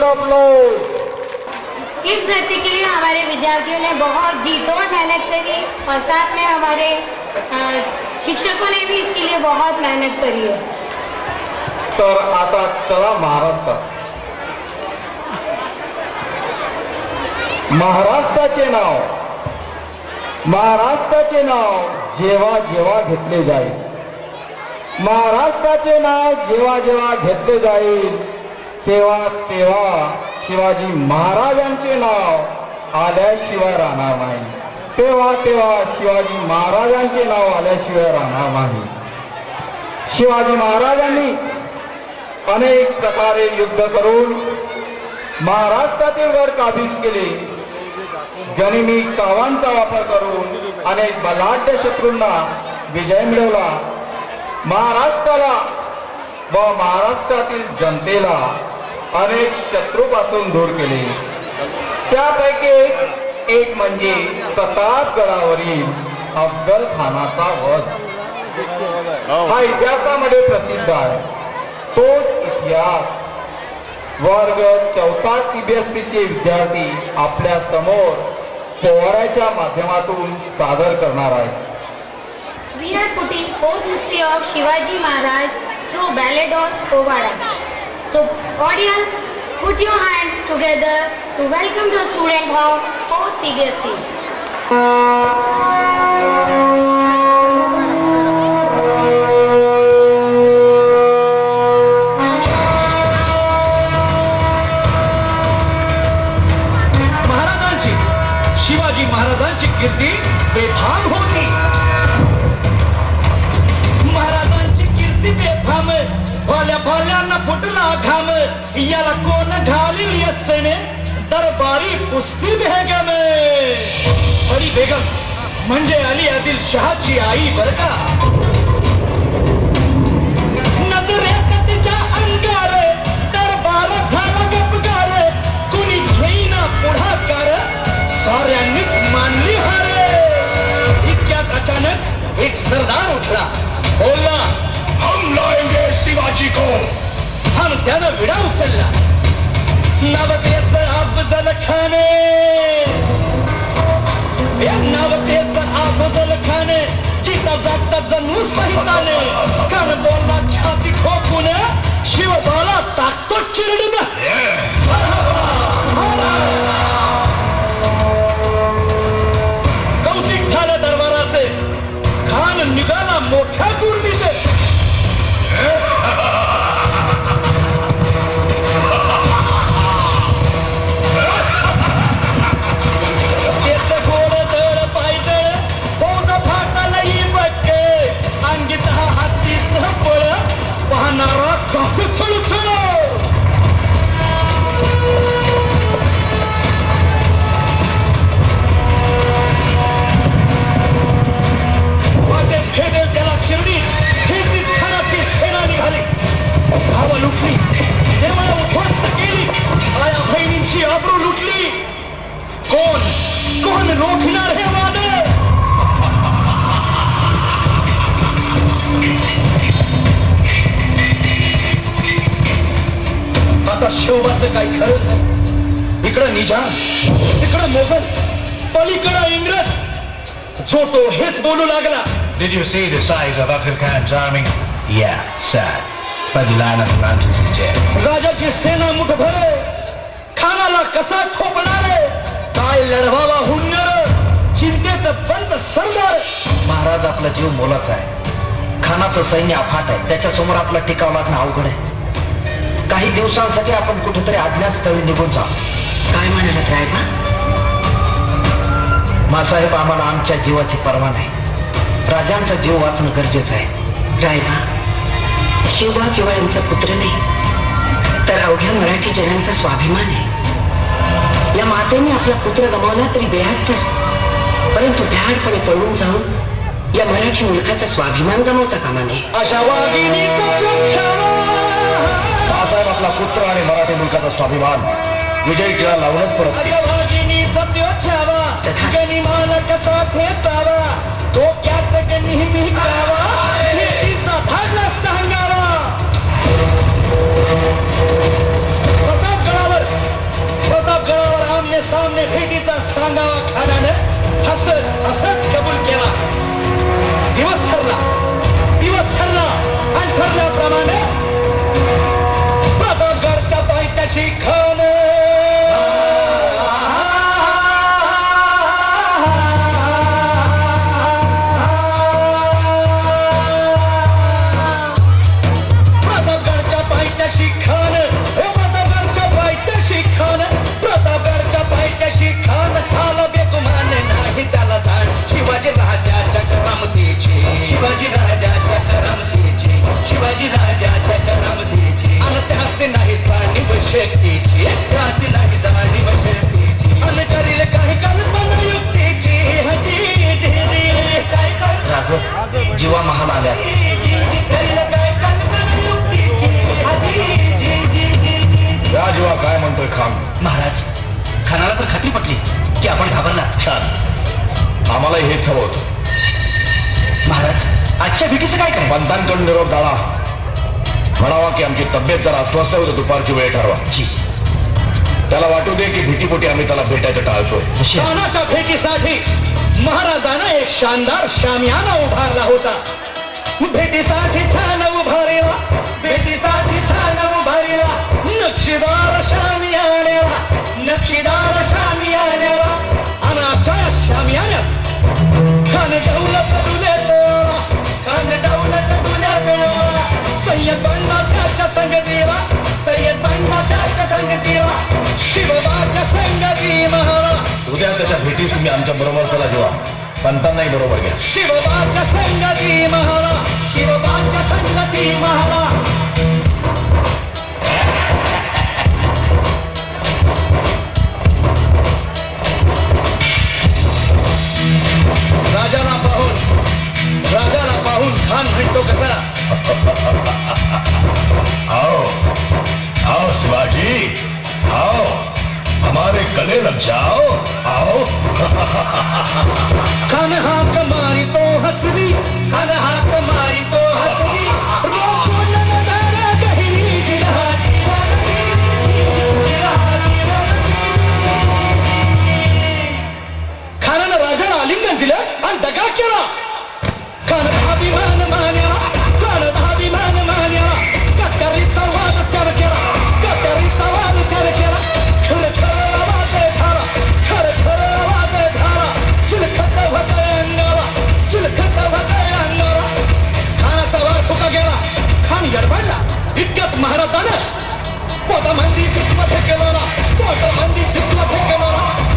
आप लोग। इस नृत्य के लिए हमारे विद्यार्थियों ने बहुत जी तोड़ मेहनत करी और साथ में हमारे शिक्षकों ने भी इसके लिए बहुत मेहनत करी है। तर आता चला महाराष्ट्रात। महाराष्ट्राचे नाव जेव्हा जेव्हा घेतले जाईल, महाराष्ट्राचे नाव जेव्हा जेव्हा घेतले जाईल तेव्हा तेव्हा शिवाजी महाराजांचे नाव आल्याशिवाय राहणार नाही, तेव्हा तेव्हा शिवाजी महाराजांचे नाव आल्याशिवाय राहणार नाही। शिवाजी महाराजांनी अनेक प्रकारे युद्ध करून महाराष्ट्रातील गड काबीज केले। गनिमी कावांचा वापर करून अनेक बलाढ्य शत्रूंना विजय मिळवला। महाराष्ट्राला व महाराष्ट्रातील जनतेला अनेक शत्रूपासून दूर केले। त्यापैकी एक म्हणजे प्रतापगडावरील अफजल खानाचा वध। हा इतिहासामध्ये प्रसिद्ध आहे। तोच इतिहास वर्ग 4 CBSEचे विद्यार्थी आपल्या समोर पोवाड्याच्या माध्यमातून सादर करणार आहेत। We are putting forth history of Shivaji Maharaj through ballad or povada. So audience, put your hands together to welcome the student of 4th CBSE. Shivaji महाराजांची कीर्ती बेफाम होती। महाराजांची कीर्ती बेफाम, भल्या भल्यांना फुटला घाम, याला कोण घालील यस्सेने दरबारी कुस्ती बेगम। अली बेगम म्हणजे अली आदिल शहाची आई बर का। नजरेत तिच्या अंगार दरबार झाला गपगार, कुणी घेईना पुढाकार, साऱ्यांनीच मानली हारे। इतक्यात अचानक एक सरदार उठला, बोलला, हम लाएंगे शिवाजी को। हम त्यानं विडा उचलला, नवतेचं अफजल खाने, या नवतेचं अफजल खाने जिता जाता जणू सहिताने, कान बोलला छाती ठोकून, शिवबाला टाकतो चिरडून। निघाला मोठ्या दुर्बीने। त्याचं गोड दळ पायदळ फौज फाटालाही बटके, अंगीत हा हत्तीचं पळ पाहणारा काकू चळचळ। त्याला शिर्डी खेचीत खानाची सेना निघाली, भाव लुटली, देवळा उद्ध्वस्त केली, आया बहिणींची आबरू लुटली। कोण कोण रोखणार हे वादळ? आता शिवबाचं काही खरं नाही। इकडं निजाम, तिकडं मोगल, पलीकडं इंग्रज, जो तो हेच बोलू लागला। Did you see the size of Afzal Khan's army? Yeah, sad. But the line of the mountains is dead. राजाची सेना मुठभर, खानाला कसा ठोपणार, काय लढवावा हुन्नर, चिंतेत पंत सरदार। महाराज आपला जीव मोलाचा आहे, खानाचं सैन्य अफाट आहे, त्याच्यासमोर आपला टिकाव लागणं अवघड आहे। काही दिवसांसाठी आपण कुठेतरी अज्ञातस्थळी निघून जा। काय म्हणालात रायबा? मासाहेब, आम्हाला आमच्या जीवाची पर्वा नाही, राजांचा जीव वाचणं गरजेचं आहे। रायबा, शिवबा केवळ यांचा पुत्र नाही तर अवघ्या मराठी जनांचा स्वाभिमान आहे। या मातेने आपला पुत्र गमावला तरी 72, परंतु भ्याडपणे पळून जाऊन या मराठी मुलखाचा स्वाभिमान गमावता कामा नये। अशा वाघिणीचा छावा, मासाहेब आपला पुत्र आणि मराठी मुलकाचा स्वाभिमान विजय टिळा लावूनच परत। अशा वाघिणीचा छावा, गनिमान कसा ठेचावा, डोक्यात नेहमी गावा, तिचा धाडला सांगावा। प्रतापगडावर जीवा महाल आल्या. या जीवा काय म्हणतोय खान? महाराज, खानाला तर खात्री पटली की आपण घाबरला. छान, आम्हालाही हेच हवं होतं. महाराज, आजच्या भेटीचं काय करायचं? पंतांकडून निरोप डाळा. म्हणावा की आमची तब्येत जरा अस्वस्थ होतं, दुपारची वेळ ठरवा. जी. त्याला वाटू दे की भीतीपोटी आम्ही त्याला भेटायचं टाळतोय. जशी खानाच्या भेटीसाठी महाराजानं एक शानदार शामियाना उभारला होता. भेटीसाठी छान उभारेला, भेटीसाठी छान उभारेला, नक्षीदार शामियानेला, नक्षीदार शामियानेला. आणि अशा शामियान्यात खान दौलत तुले तोरा, खान दौलत तुले तोरा. सय्यद बनला त्याच्या संगतीला, सय्यद बनला त्याच्या संगतीला, शिवबाच्या संगती महारा. उद्या त्याच्या भेटीस तुम्ही आमच्या बरोबर चला जीवा. पंतांनाही बरोबर घ्या. शिवबाच्या संगती महारा, शिवबाच्या संगती महारा. राजाला पाहून खान म्हणतो कसा? आओ आओ शिवाजी, आओ हमारे गले लग जाओ, आओ. खान हाक मारी तो हसरी, खान हाक मारी तो हसरी. रोको न नजारा गहिरी गिरहाटी खानानं राजाला आलिंगन दिलं आणि दगा केला. खानाचा अभिमान मान्या, खानाचा अभिमान मान्या. कट्यारीचा वाद त्यानं केला, कट्यारीचा वाद त्यानं केला. खरं खरं आवाज झाला, खरं खरं आवाज झाला. चिलखत होतंय अंगाला, चिलखत होतंय अंगाला. खानाचा वार फुका गेला, खान गडबडला. इतक्यात महाराजानं पोटामंदी भिजमध्ये केला, पोटामंदी भिजमध्ये केला.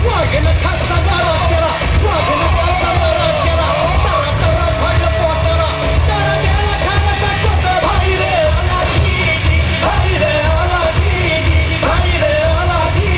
वाघेनं खानचा मारा केला, वाघेनं खानचा मारा केला. तरा तरा भांडलं पोटाला, तरा गेला खानाचा पोटा. भाई रे आला जी, भाई रे आला जी, भाई रे आला जी.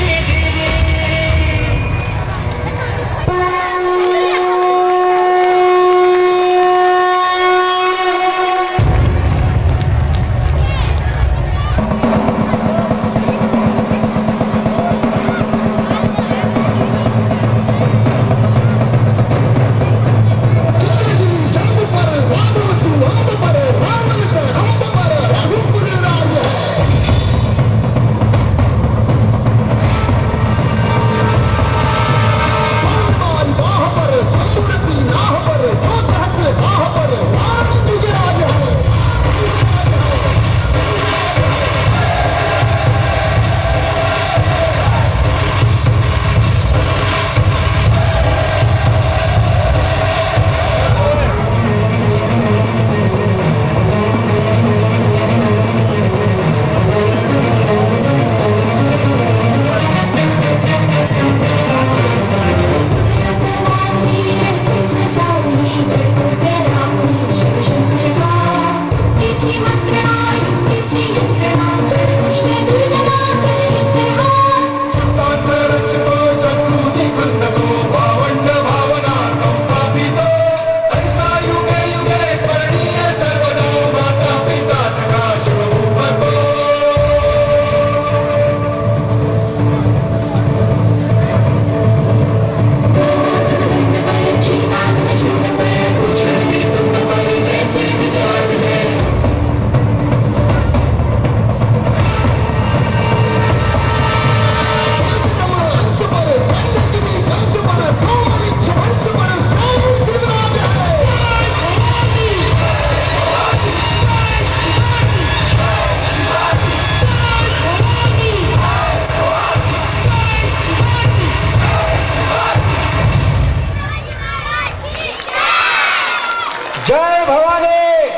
जय भवानी.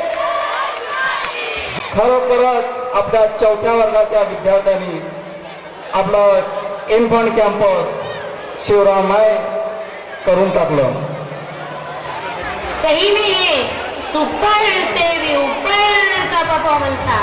खरोखरच आपल्या 4थ्या वर्गाच्या विद्यार्थ्यांनी आपलं इन्फंट कॅम्पस शिवरामाय करून टाकलं. सही में ये सुपर से भी ऊपर का परफॉर्मेंस था.